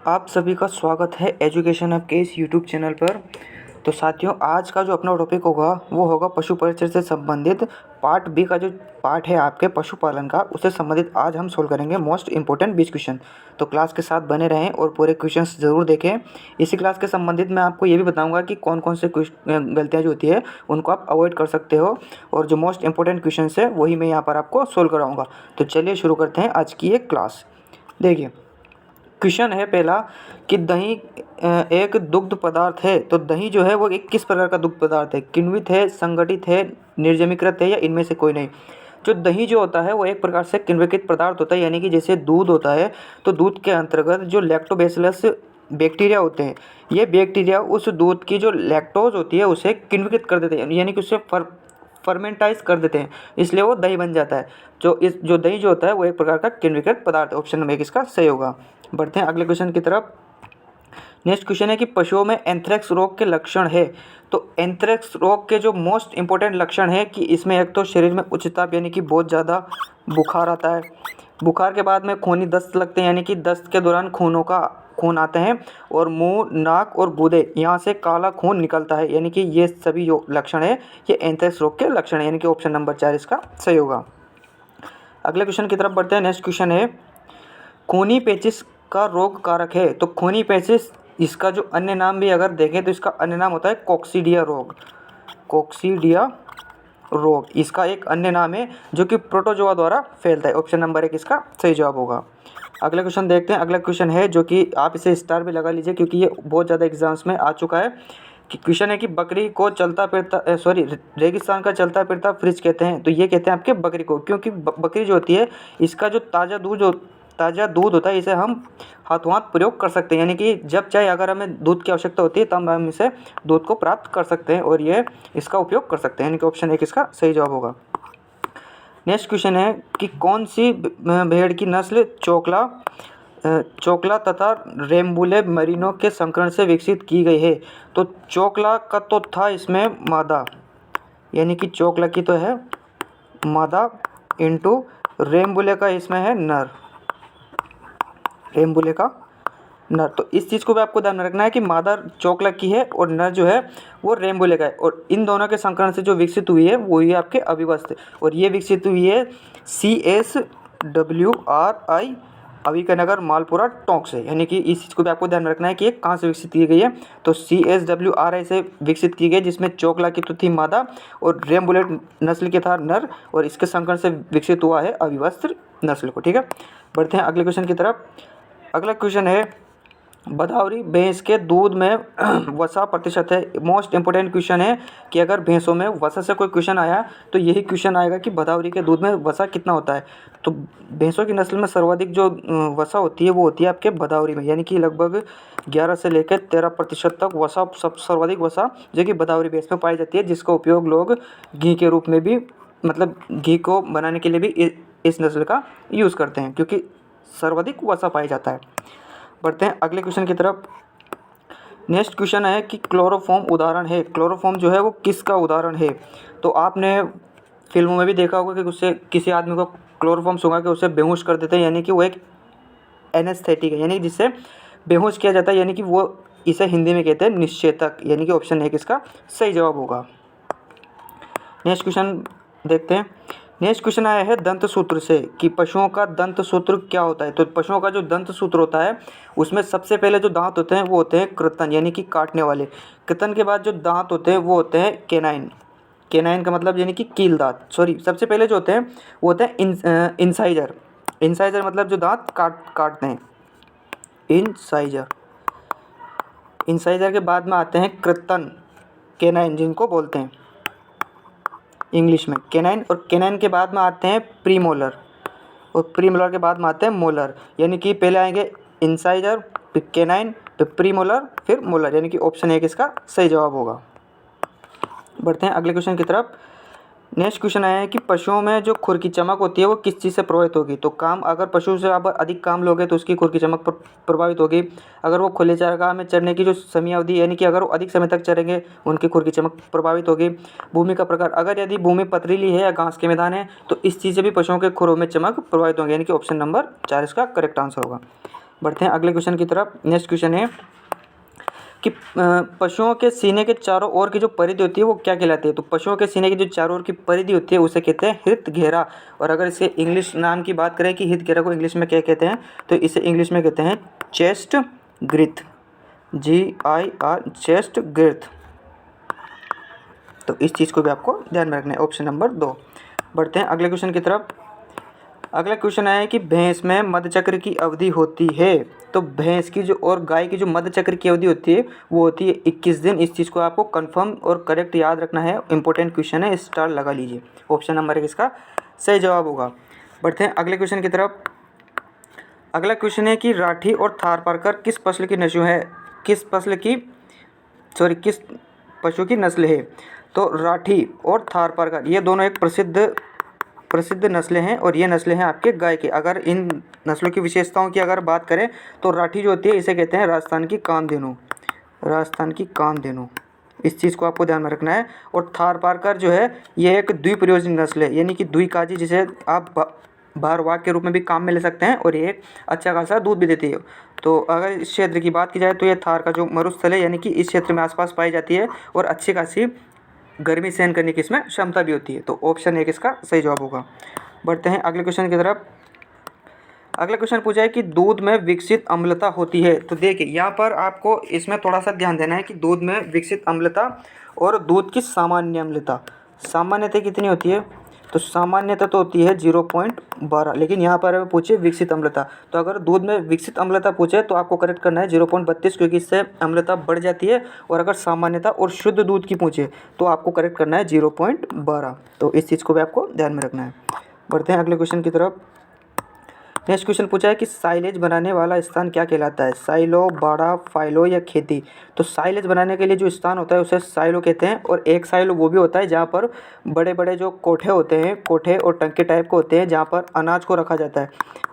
आप सभी का स्वागत है एजुकेशन हब के इस यूट्यूब चैनल पर। तो साथियों, आज का जो अपना टॉपिक होगा वो होगा पशु परिचय से संबंधित पार्ट बी का जो पार्ट है आपके पशुपालन का, उससे संबंधित आज हम सोल्व करेंगे मोस्ट इंपॉर्टेंट 20 क्वेश्चन। तो क्लास के साथ बने रहें और पूरे क्वेश्चंस ज़रूर देखें। इसी क्लास के संबंधित मैं आपको ये भी बताऊंगा कि कौन कौन से गलतियाँ जो होती है उनको आप अवॉइड कर सकते हो, और जो मोस्ट इंपॉर्टेंट क्वेश्चन है वही मैं यहाँ पर आपको सोल्व कराऊँगा। तो चलिए शुरू करते हैं आज की ये क्लास। देखिए, क्वेश्चन है पहला कि दही एक दुग्ध पदार्थ है। तो दही जो है वो एक किस प्रकार का दुग्ध पदार्थ है? किण्वित है, संगठित है, निर्जमीकृत है, या इनमें से कोई नहीं? जो दही जो होता है वो एक प्रकार से किण्वित पदार्थ होता है, यानी कि जैसे दूध होता है तो दूध के अंतर्गत जो लैक्टोबैसिलस बैक्टीरिया होते हैं, ये बैक्टीरिया उस दूध की जो लैक्टोज होती है उसे किण्वित कर देते हैं, यानी कि उसे फर्मेंटाइज कर देते हैं, इसलिए वो दही बन जाता है। जो दही जो होता है वो एक प्रकार का किण्वित पदार्थ है। ऑप्शन नंबर 1 इसका सही होगा। बढ़ते हैं अगले क्वेश्चन की तरफ। नेक्स्ट क्वेश्चन है कि पशुओं में एंथ्रेक्स रोग के लक्षण है। तो एंथ्रेक्स रोग के जो मोस्ट इंपॉर्टेंट लक्षण है कि इसमें एक तो शरीर में उच्च ताप यानी कि बहुत ज़्यादा बुखार आता है। बुखार के बाद में खूनी दस्त लगते हैं, यानी कि दस्त के दौरान खून आते हैं, और मुंह, नाक और गूदे यहाँ से काला खून निकलता है, यानी कि ये सभी जो लक्षण है ये एंथ्रेक्स रोग के लक्षण है, यानी कि ऑप्शन नंबर 4 इसका सही होगा। अगले क्वेश्चन की तरफ बढ़ते हैं। नेक्स्ट क्वेश्चन है खूनी पेचिश का रोग कारक है। तो खूनी पेचिश, इसका जो अन्य नाम भी अगर देखें तो इसका अन्य नाम होता है कोक्सीडिया रोग। कोक्सीडिया रोग इसका एक अन्य नाम है जो कि प्रोटोजोआ द्वारा फैलता है। ऑप्शन नंबर 1 इसका सही जवाब होगा। अगला क्वेश्चन देखते हैं। अगला क्वेश्चन है जो कि आप इसे स्टार भी लगा लीजिए क्योंकि ये बहुत ज़्यादा एग्जाम्स में आ चुका है। कि क्वेश्चन है कि बकरी को चलता फिरता रेगिस्तान का चलता फिरता फ्रिज कहते हैं। तो ये कहते हैं आपके बकरी को, क्योंकि बकरी जो होती है इसका जो ताज़ा दूध होता है इसे हम हाथों हाथ प्रयोग कर सकते हैं, यानी कि जब चाहे अगर हमें दूध की आवश्यकता होती है तब हम इसे दूध को प्राप्त कर सकते हैं और ये इसका उपयोग कर सकते हैं, यानी कि ऑप्शन 1 इसका सही जवाब होगा। नेक्स्ट क्वेश्चन है कि कौन सी भेड़ की नस्ल चोकला तथा रेम्बुले मरीनो के संकरण से विकसित की गई है? तो चोकला का तो था इसमें मादा, यानी कि चोकला की तो है मादा, इंटू रेम्बुले का इसमें है नर, रेम्बुले का नर। तो इस चीज़ को भी आपको ध्यान में रखना है कि मादा चोकला की है और नर जो है वो रेम्बुले का है, और इन दोनों के संकरण से जो विकसित हुई है वो ये आपके अविवस्थ, और ये विकसित हुई है CSWRI अविकनगर मालपुरा टोंक से, यानी कि इस चीज़ को भी आपको ध्यान में रखना है कि ये कहाँ से विकसित की गई है। तो CSWRI से विकसित की गई, जिसमें चोकला की तो थी मादा और रेम्बुलेट नस्ल के था नर, और इसके संकरण से विकसित हुआ है अविवस्थ नस्ल को। ठीक है, बढ़ते हैं अगले क्वेश्चन की तरफ। अगला क्वेश्चन है भदावरी भैंस के दूध में वसा प्रतिशत है। मोस्ट इंपोर्टेंट क्वेश्चन है कि अगर भैंसों में वसा से कोई क्वेश्चन आया तो यही क्वेश्चन आएगा कि भदावरी के दूध में वसा कितना होता है। तो भैंसों की नस्ल में सर्वाधिक जो वसा होती है वो होती है आपके भदावरी में, यानी कि लगभग 11 से लेकर 13% तक वसा, सब सर्वाधिक वसा जो कि भदावरी भैंस में पाई जाती है, जिसका उपयोग लोग घी के रूप में भी, मतलब घी को बनाने के लिए भी इस नस्ल का यूज़ करते हैं क्योंकि सर्वाधिक वसा पाया जाता है। बढ़ते हैं अगले क्वेश्चन की तरफ। नेक्स्ट क्वेश्चन है कि क्लोरोफॉर्म उदाहरण है। क्लोरोफॉर्म जो है वो किसका उदाहरण है? तो आपने फिल्मों में भी देखा होगा कि उससे किसी आदमी को क्लोरोफॉर्म सुंघा के उसे बेहोश कर देते हैं, यानी कि वो एक एनेस्थेटिक है, यानी जिससे बेहोश किया जाता है, यानी कि वो इसे हिंदी में कहते हैं निश्चेतक, यानी कि ऑप्शन 1 इसका सही जवाब होगा। नेक्स्ट क्वेश्चन देखते हैं। नेक्स्ट क्वेश्चन आया है दंत सूत्र से कि पशुओं का दंत सूत्र क्या होता है। तो पशुओं का जो दंत सूत्र होता है उसमें सबसे पहले जो दांत होते हैं वो होते हैं कृतन, यानी कि काटने वाले। कृतन के बाद जो दांत होते हैं वो होते हैं केनाइन। केनाइन का मतलब यानी कि कील दांत, सॉरी, सबसे पहले जो होते हैं वो होते हैं इंसाइजर। इंसाइजर मतलब जो दांत काटते हैं, इंसाइजर। इंसाइजर के बाद में आते हैं कृतन, केनाइन जिनको बोलते हैं इंग्लिश में केनाइन, और केनाइन के बाद में आते हैं प्रीमोलर, और प्रीमोलर के बाद में आते हैं मोलर, यानी कि पहले आएंगे इंसाइजर, फिर केनाइन, फिर प्रीमोलर, फिर मोलर, यानी कि ऑप्शन 1 इसका सही जवाब होगा। बढ़ते हैं अगले क्वेश्चन की तरफ। नेक्स्ट क्वेश्चन आया है कि पशुओं में जो खुर की चमक होती है वो किस चीज़ से प्रभावित होगी। तो काम, अगर पशु से आप अधिक काम लोगे तो उसकी खुर की चमक प्रभावित होगी। अगर वो खुले चारागाह में चरने की जो समय अवधि, यानी कि अगर वो अधिक समय तक चरेंगे उनकी खुर की चमक प्रभावित होगी। भूमि का प्रकार, अगर यदि भूमि पथरीली है या घास के मैदान है तो इस चीज़ से भी पशुओं के खुरों में चमक प्रभावित होगी, यानी कि ऑप्शन नंबर 4 इसका करेक्ट आंसर होगा। बढ़ते हैं अगले क्वेश्चन की तरफ। नेक्स्ट क्वेश्चन है कि पशुओं के सीने के चारों ओर की जो परिधि होती है वो क्या कहलाती है। तो पशुओं के सीने की जो चारों ओर की परिधि होती है उसे कहते हैं हृत घेरा। और अगर इसे इंग्लिश नाम की बात करें कि हृत घेरा को इंग्लिश में क्या कहते हैं, तो इसे इंग्लिश में कहते हैं चेस्ट ग्रिथ, GIR, चेस्ट ग्रिथ। तो इस चीज़ को भी आपको ध्यान में रखना है, ऑप्शन नंबर 2। बढ़ते हैं अगले क्वेश्चन की तरफ। अगला क्वेश्चन है कि भैंस में मध्यचक्र की अवधि होती है। तो भैंस की जो और गाय की जो मध्यचक्र की अवधि होती है वो होती है 21 दिन। इस चीज़ को आपको कंफर्म और करेक्ट याद रखना है, इंपॉर्टेंट क्वेश्चन है, स्टार लगा लीजिए। ऑप्शन नंबर 1 इसका सही जवाब होगा। बढ़ते हैं अगले क्वेश्चन की तरफ। अगला क्वेश्चन है कि राठी और थारपारकर किस पशु की नस्ल है, किस पशु की नस्ल है। तो राठी और थारपारकर ये दोनों एक प्रसिद्ध नस्लें हैं और ये नस्लें हैं आपके गाय की। अगर इन नस्लों की विशेषताओं की अगर बात करें तो राठी जो होती है इसे कहते हैं राजस्थान की कामधेनु, राजस्थान की कामधेनु। इस चीज़ को आपको ध्यान में रखना है। और थारपारकर जो है ये एक द्विप्रयोजनी नस्ल है, यानी कि द्विकाजी, जिसे आप भारवाहक के रूप में भी काम में ले सकते हैं और ये एक अच्छा खासा दूध भी देती है। तो अगर इस क्षेत्र की बात की जाए तो ये थार का जो मरुस्थल है यानी कि इस क्षेत्र में आसपास पाई जाती है और अच्छी खासी गर्मी सहन करने की इसमें क्षमता भी होती है। तो ऑप्शन 1 इसका सही जवाब होगा। बढ़ते हैं अगले क्वेश्चन की तरफ। अगला क्वेश्चन पूछा है कि दूध में विकसित अम्लता होती है। तो देखिए यहाँ पर आपको इसमें थोड़ा सा ध्यान देना है कि दूध में विकसित अम्लता और दूध की सामान्य अम्लता, सामान्यतः कितनी होती है। तो सामान्यतः तो होती है 0.12, लेकिन यहाँ पर पूछे विकसित अम्लता, तो अगर दूध में विकसित अम्लता पूछे तो आपको करेक्ट करना है 0.32, क्योंकि इससे अम्लता बढ़ जाती है। और अगर सामान्यता और शुद्ध दूध की पूछे तो आपको करेक्ट करना है 0.12। तो इस चीज़ को भी आपको ध्यान में रखना है। बढ़ते हैं अगले क्वेश्चन की तरफ। नेक्स्ट क्वेश्चन पूछा है कि साइलेज बनाने वाला स्थान क्या कहलाता है, साइलो, बाड़ा, फाइलो या खेती। तो साइलेज बनाने के लिए जो स्थान होता है उसे साइलो कहते हैं। और एक साइलो वो भी होता है जहाँ पर बड़े बड़े जो कोठे होते हैं, कोठे और टंके टाइप के होते हैं जहाँ पर अनाज को रखा जाता है,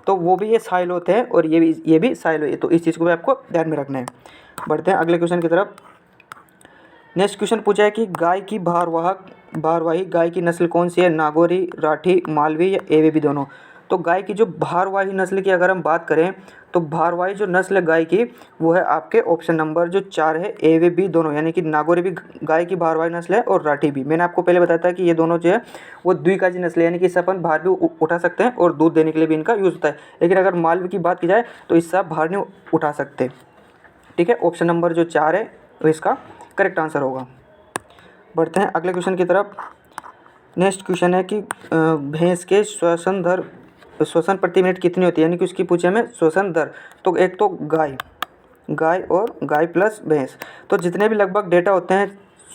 तो वो भी ये साइलो होते हैं। और ये भी साइलो है। तो इस चीज़ को भी आपको ध्यान में रखना है। बढ़ते हैं अगले क्वेश्चन की तरफ। नेक्स्ट क्वेश्चन पूछा है कि गाय की भारवाही गाय की नस्ल कौन सी है, नागौरी, राठी, मालवी या एवेबी दोनों। तो गाय की जो भारवाही नस्ल की अगर हम बात करें तो भारवाही जो नस्ल है गाय की वो है आपके ऑप्शन नंबर जो 4 है, एवेबी दोनों, यानी कि नागौरी भी गाय की भारवाही नस्ल है और राठी भी। मैंने आपको पहले बताया था कि ये दोनों जो है वो द्विकाजी नस्ल है, यानी कि इससे अपन भार भी उठा सकते हैं और दूध देने के लिए भी इनका यूज़ होता है। लेकिन अगर मालवी की बात की जाए तो इससे आप भार नहीं उठा सकते। ठीक है, ऑप्शन नंबर जो 4 है वो इसका करेक्ट आंसर होगा। बढ़ते हैं अगले क्वेश्चन की तरफ। नेक्स्ट क्वेश्चन है कि भैंस के श्वसन प्रति मिनट कितनी होती है, यानी कि उसकी पूछे हमें श्वसन दर। तो एक तो गाय और गाय प्लस भैंस, तो जितने भी लगभग डेटा होते हैं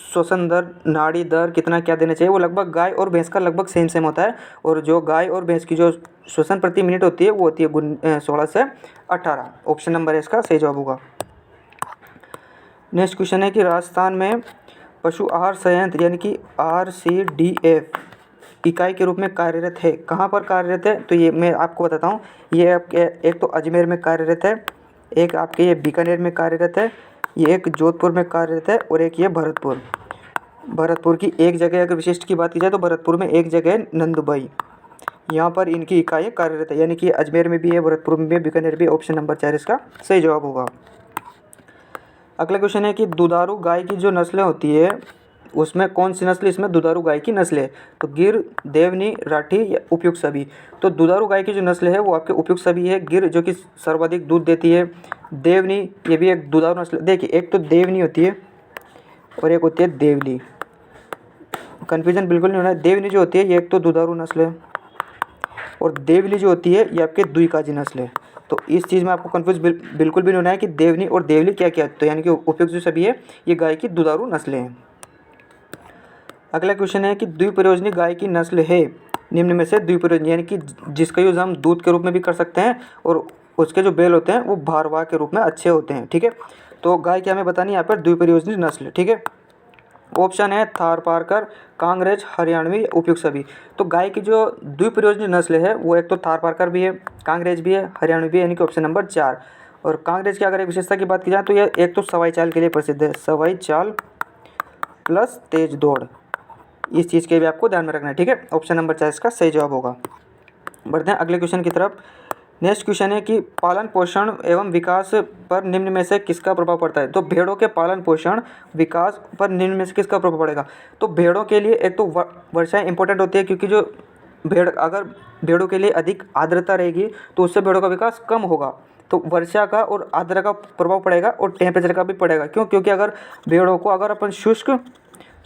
श्वसन दर, नाड़ी दर, कितना क्या देना चाहिए, वो लगभग गाय और भैंस का लगभग सेम होता है। और जो गाय और भैंस की जो श्वसन प्रति मिनट होती है वो होती है 16 से 18। ऑप्शन नंबर इसका सही जवाब होगा। नेक्स्ट क्वेश्चन है कि राजस्थान में पशु आहार संयंत्र यानी कि RCDF इकाई के रूप में कार्यरत है, कहाँ पर कार्यरत है। तो ये मैं आपको बताता हूँ। ये आपके एक तो अजमेर में कार्यरत है, एक आपके ये बीकानेर में कार्यरत है, ये एक जोधपुर में कार्यरत है और एक ये भरतपुर की एक जगह अगर विशिष्ट की बात की जाए तो भरतपुर में एक जगह नंदुबाई, यहाँ पर इनकी इकाई कार्यरत है, यानी कि अजमेर में भी है, भरतपुर में भी है, बीकानेर भी। ऑप्शन नंबर 4 इसका सही जवाब होगा। अगला क्वेश्चन है कि दुधारू गाय की जो नस्लें होती है उसमें कौन सी नस्ल इसमें दुधारू गाय की नस्ल है। तो गिर, देवनी, राठी या उपयुक्त सभी। तो दुधारू गाय की जो नस्ल है वो आपके उपयुक्त सभी है। गिर जो कि सर्वाधिक दूध देती है, देवनी ये भी एक दुधारू नस्ल। देखिए एक तो देवनी होती है और एक होती है देवली, कन्फ्यूजन बिल्कुल नहीं होना है। देवनी जो होती है ये एक तो दुधारू नस्ल है और देवली जो होती है ये आपके द्विकाजी नस्ल है। तो इस चीज़ में आपको कंफ्यूज बिल्कुल भी नहीं होना है कि देवनी और देवली क्या क्या। तो यानी कि उपयुक्त जो सभी है ये गाय की दुधारू नस्लें हैं। अगला क्वेश्चन है कि द्विप्रयोजनी गाय की नस्ल है निम्न में से द्विप्रयोजनी, यानी कि जिसका यूज़ हम दूध के रूप में भी कर सकते हैं और उसके जो बैल होते हैं वो भारवाह के रूप में अच्छे होते हैं। ठीक है, तो गाय की हमें बतानी है यहाँ पर द्विप्रयोजनी नस्ल। ठीक है, ऑप्शन है थारपारकर, कांग्रेज, हरियाणवी, उपयुक्त सभी। तो गाय की जो द्विप्रयोजनी नस्ल है वो एक तो थारपारकर भी है, कांग्रेज भी है, हरियाणवी भी है, यानी कि ऑप्शन नंबर 4। और कांग्रेज की अगर एक विशेषता की बात की जाए तो यह एक तो सवाई चाल के लिए प्रसिद्ध है, सवाई चाल प्लस तेज दौड़। इस चीज़ के भी आपको ध्यान में रखना है। ठीक है, ऑप्शन नंबर 4 इसका सही जवाब होगा। बढ़ते हैं अगले क्वेश्चन की तरफ। नेक्स्ट क्वेश्चन है कि पालन पोषण एवं विकास पर निम्न में से किसका प्रभाव पड़ता है। तो भेड़ों के पालन पोषण विकास पर निम्न में से किसका प्रभाव पड़ेगा। तो भेड़ों के लिए एक तो वर्षाएं इंपॉर्टेंट होती है, क्योंकि जो अगर भेड़ों के लिए अधिक आर्द्रता रहेगी तो उससे भेड़ों का विकास कम होगा। तो वर्षा का और आर्द्रता का प्रभाव पड़ेगा और टेम्परेचर का भी पड़ेगा। क्यों? क्योंकि अगर भेड़ों को अगर अपन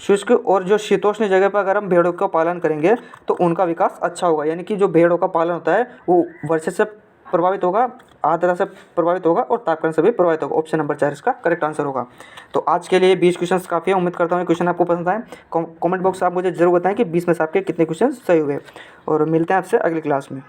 शुष्क और जो शीतोष्ण जगह पर अगर हम भेड़ों का पालन करेंगे तो उनका विकास अच्छा होगा। यानी कि जो भेड़ों का पालन होता है वो वर्षा से प्रभावित होगा, आर्द्रता से प्रभावित होगा और तापमान से भी प्रभावित होगा। ऑप्शन नंबर 4 इसका करेक्ट आंसर होगा। तो आज के लिए 20 क्वेश्चंस काफ़ी है। उम्मीद करता हूँ क्वेश्चन आपको पसंद आए। कमेंट बॉक्स आप मुझे जरूर बताएं कि 20 में से आपके कितने क्वेश्चन सही हुए। और मिलते हैं आपसे अगली क्लास में।